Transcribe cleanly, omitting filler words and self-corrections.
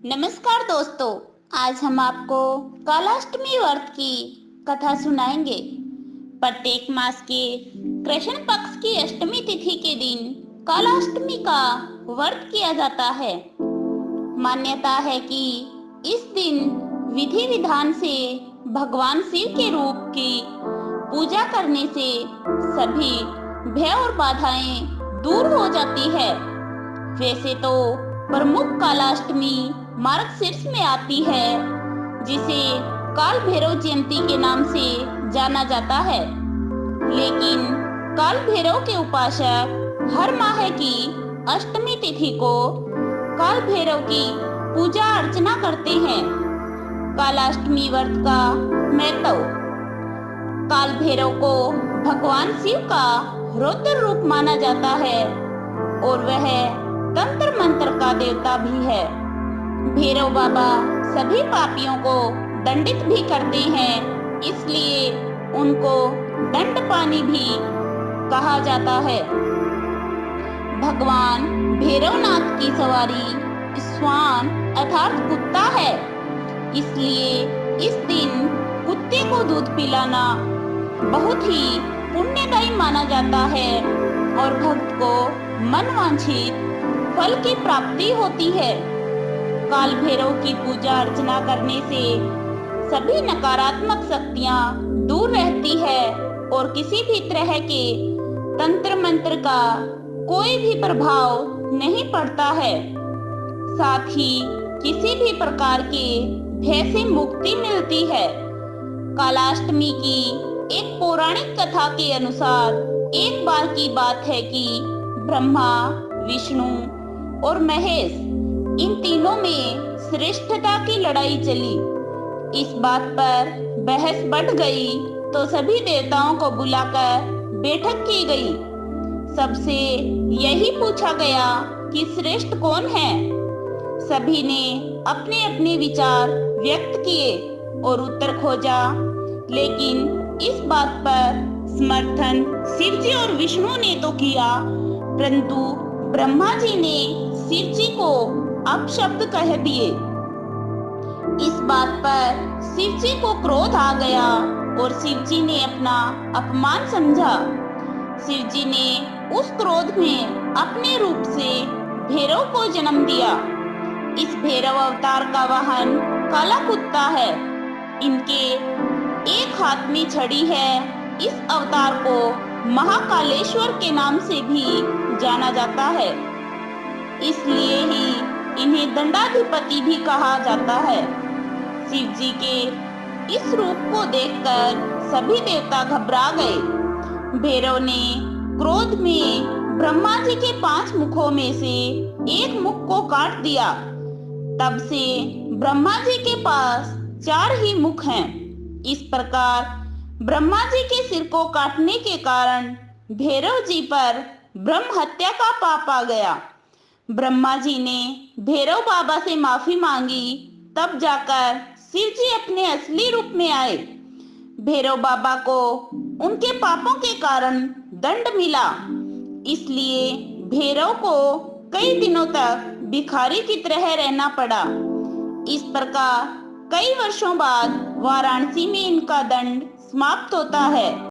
नमस्कार दोस्तों, आज हम आपको कालाष्टमी व्रत की कथा सुनाएंगे। प्रत्येक मास के कृष्ण पक्ष की अष्टमी तिथि के दिन कालाष्टमी का व्रत किया जाता है। मान्यता है कि इस दिन विधि विधान से भगवान शिव के रूप की पूजा करने से सभी भय और बाधाएं दूर हो जाती है। वैसे तो प्रमुख कालाष्टमी मार्गशीर्ष में आती है, जिसे काल भैरव जयंती के नाम से जाना जाता है। लेकिन काल भैरव के उपासक हर माह की अष्टमी तिथि को काल भैरव की पूजा अर्चना करते हैं। कालाष्टमी व्रत का महत्व। काल भैरव को भगवान शिव का रौद्र रूप माना जाता है और वह तंत्र मंत्र का देवता भी है। भैरव बाबा सभी पापियों को दंडित भी करते हैं, इसलिए उनको दंडपानी भी कहा जाता है। भगवान भैरवनाथ की सवारी स्वान अर्थात कुत्ता है, इसलिए इस दिन कुत्ते को दूध पिलाना बहुत ही पुण्यदायी माना जाता है और भक्त को मनवांछित फल की प्राप्ति होती है। काल भैरव की पूजा अर्चना करने से सभी नकारात्मक शक्तियां दूर रहती है और किसी भी तरह के तंत्र मंत्र का कोई भी प्रभाव नहीं पड़ता है। साथ ही किसी भी प्रकार के भय से मुक्ति मिलती है। कालाष्टमी की एक पौराणिक कथा के अनुसार एक बार की बात है कि ब्रह्मा, विष्णु और महेश इन तीनों में श्रेष्ठता की लड़ाई चली। इस बात पर बहस बढ़ गई तो सभी देवताओं को बुलाकर बैठक की गई। सबसे यही पूछा गया कि श्रेष्ठ कौन है। सभी ने अपने अपने विचार व्यक्त किए और उत्तर खोजा, लेकिन इस बात पर समर्थन शिवजी और विष्णु ने तो किया, परंतु ब्रह्मा जी ने शिवजी को अपशब्द कह दिए। इस बात पर शिवजी को क्रोध आ गया और शिवजी ने अपना अपमान समझा। शिवजी ने उस क्रोध में अपने रूप से भैरव को जन्म दिया। इस भैरव अवतार का वाहन काला कुत्ता है। इनके एक हाथ में छड़ी है। इस अवतार को महाकालेश्वर के नाम से भी जाना जाता है, इसलिए ही इन्हें दंडाधिपति भी कहा जाता है। शिव जी के इस रूप को देखकर सभी देवता घबरा गए। भैरव ने क्रोध में ब्रह्मा जी के 5 मुखों में से एक मुख को काट दिया। तब से ब्रह्मा जी के पास 4 ही मुख हैं। इस प्रकार ब्रह्मा जी के सिर को काटने के कारण भैरव जी पर ब्रह्म हत्या का पाप आ गया। ब्रह्मा जी ने भैरव बाबा से माफी मांगी, तब जाकर शिव जी अपने असली रूप में आए। भैरव बाबा को उनके पापों के कारण दंड मिला, इसलिए भैरव को कई दिनों तक भिखारी की तरह रहना पड़ा। इस प्रकार कई वर्षों बाद वाराणसी में इनका दंड समाप्त होता है।